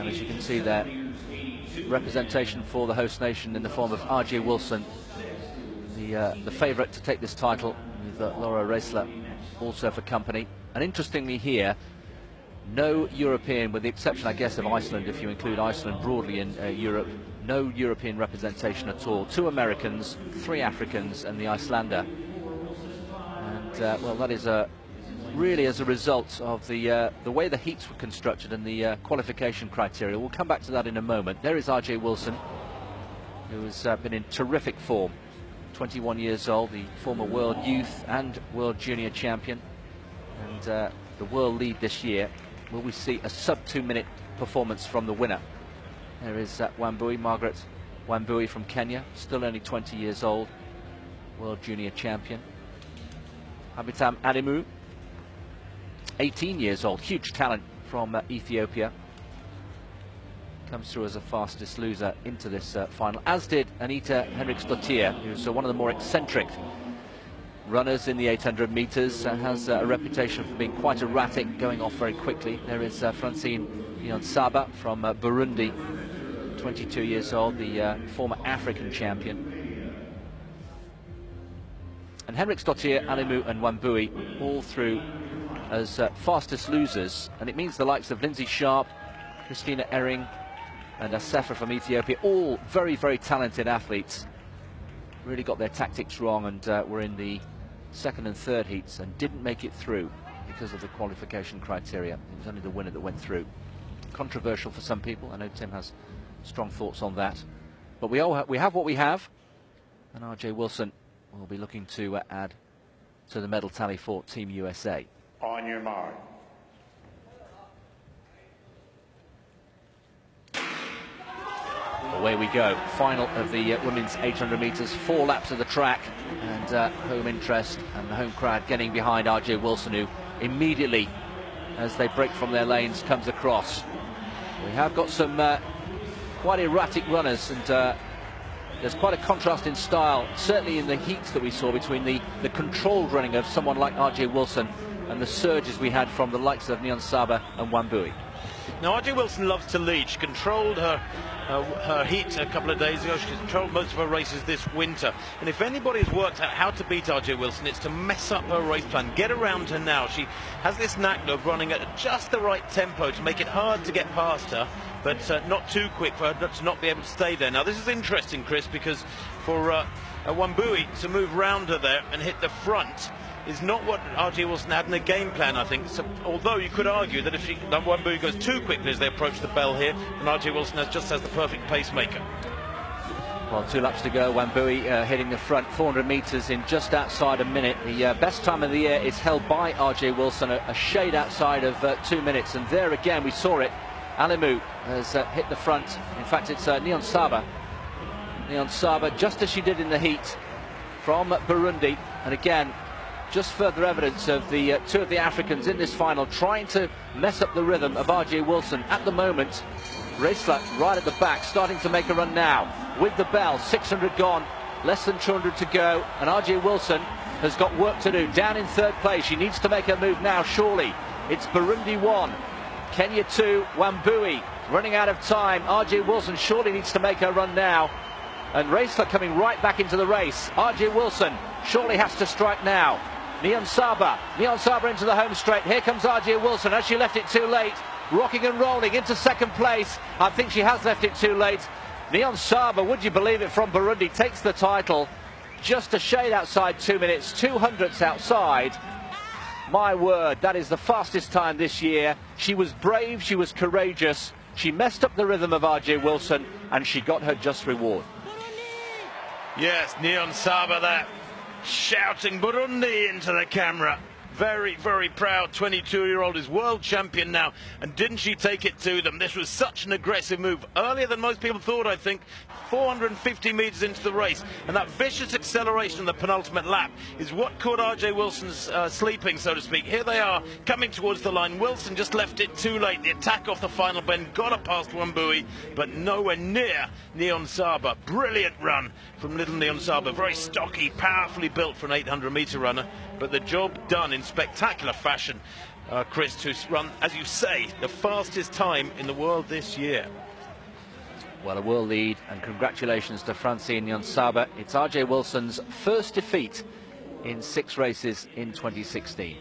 And as you can see there, representation for the host nation in the form of R.J. Wilson, the favourite to take this title, with Laura Reisler also for company. And interestingly here, no European, with the exception I guess of Iceland, if you include Iceland broadly in Europe, no European representation at all. 2 Americans, 3 Africans and the Icelander. And well, that is really as a result of the way the heats were constructed and the qualification criteria. We'll come back to that in a moment. There is R.J. Wilson, who has been in terrific form. 21 years old, the former world youth and world junior champion, and the world lead this year. Will we see a sub 2-minute performance from the winner? There is Wambui, Margaret Wambui from Kenya, still only 20 years old, world junior champion. Habitam Alimu, 18 years old, huge talent from Ethiopia. Comes through as a fastest loser into this final, as did Anita Henriksdottir, who's one of the more eccentric runners in the 800 metres, has a reputation for being quite erratic, going off very quickly. There is Francine Niyonsaba from Burundi, 22 years old, the former African champion. And Henriksdottir, Alimu and Wambui all through as fastest losers, and it means the likes of Lindsay Sharp, Christina Ehring and Asefa from Ethiopia, all very, very talented athletes, really got their tactics wrong and were in the second and third heats and didn't make it through because of the qualification criteria. It was only the winner that went through. Controversial for some people. I know Tim has strong thoughts on that, but we have what we have, and R.J. Wilson will be looking to add to the medal tally for Team USA. On your mark. Away we go. Final of the women's 800 metres, 4 laps of the track, and home interest and the home crowd getting behind R.J. Wilson, who immediately, as they break from their lanes, comes across. We have got some quite erratic runners, and there's quite a contrast in style, certainly in the heats that we saw, between the controlled running of someone like R.J. Wilson and the surges we had from the likes of Niyonsaba and Wambui. Now, R.J. Wilson loves to lead. She controlled her heat a couple of days ago. She controlled most of her races this winter. And if anybody has worked out how to beat R.J. Wilson, it's to mess up her race plan, get around her now. She has this knack of running at just the right tempo to make it hard to get past her, but not too quick for her to not be able to stay there. Now, this is interesting, Chris, because for Wambui to move round her there and hit the front is not what R.J. Wilson had in the game plan, I think. So, although you could argue that if Wambui goes too quickly as they approach the bell here, and R.J. Wilson just has the perfect pacemaker. Well, 2 laps to go. Wambui hitting the front, 400 metres in just outside a minute. The best time of the year is held by R.J. Wilson, a shade outside of 2 minutes. And there again, we saw it. Alimu has hit the front. In fact, it's Niyonsaba, just as she did in the heat, from Burundi. And again, just further evidence of the 2 of the Africans in this final trying to mess up the rhythm of R.J. Wilson. At the moment, Reisler right at the back, starting to make a run now. With the bell, 600 gone, less than 200 to go, and R.J. Wilson has got work to do. Down in 3rd place, she needs to make her move now, surely. It's Burundi 1, Kenya 2, Wambui running out of time. R.J. Wilson surely needs to make her run now. And Reisler coming right back into the race. R.J. Wilson surely has to strike now. Niyonsaba into the home straight. Here comes R.J. Wilson. Has she left it too late? Rocking and rolling into 2nd place. I think she has left it too late. Niyonsaba, would you believe it, from Burundi, takes the title. Just a shade outside 2 minutes, 200ths outside. My word, that is the fastest time this year. She was brave, she was courageous. She messed up the rhythm of R.J. Wilson, and she got her just reward. Yes, Niyonsaba there, shouting Burundi into the camera. Very, very proud 22-year-old is world champion now, and didn't she take it to them? This was such an aggressive move, earlier than most people thought, I think. 450 metres into the race, and that vicious acceleration in the penultimate lap is what caught R.J. Wilson's sleeping, so to speak. Here they are, coming towards the line. Wilson just left it too late. The attack off the final bend got her past Wambui, but nowhere near Niyonsaba. Brilliant run from little Niyonsaba, very stocky, powerfully built for an 800-metre runner, but the job done in spectacular fashion Chris, to run, as you say, the fastest time in the world this year. Well, a world lead, and congratulations to Francine Nyonsaba. It's RJ Wilson's first defeat in 6 races in 2016.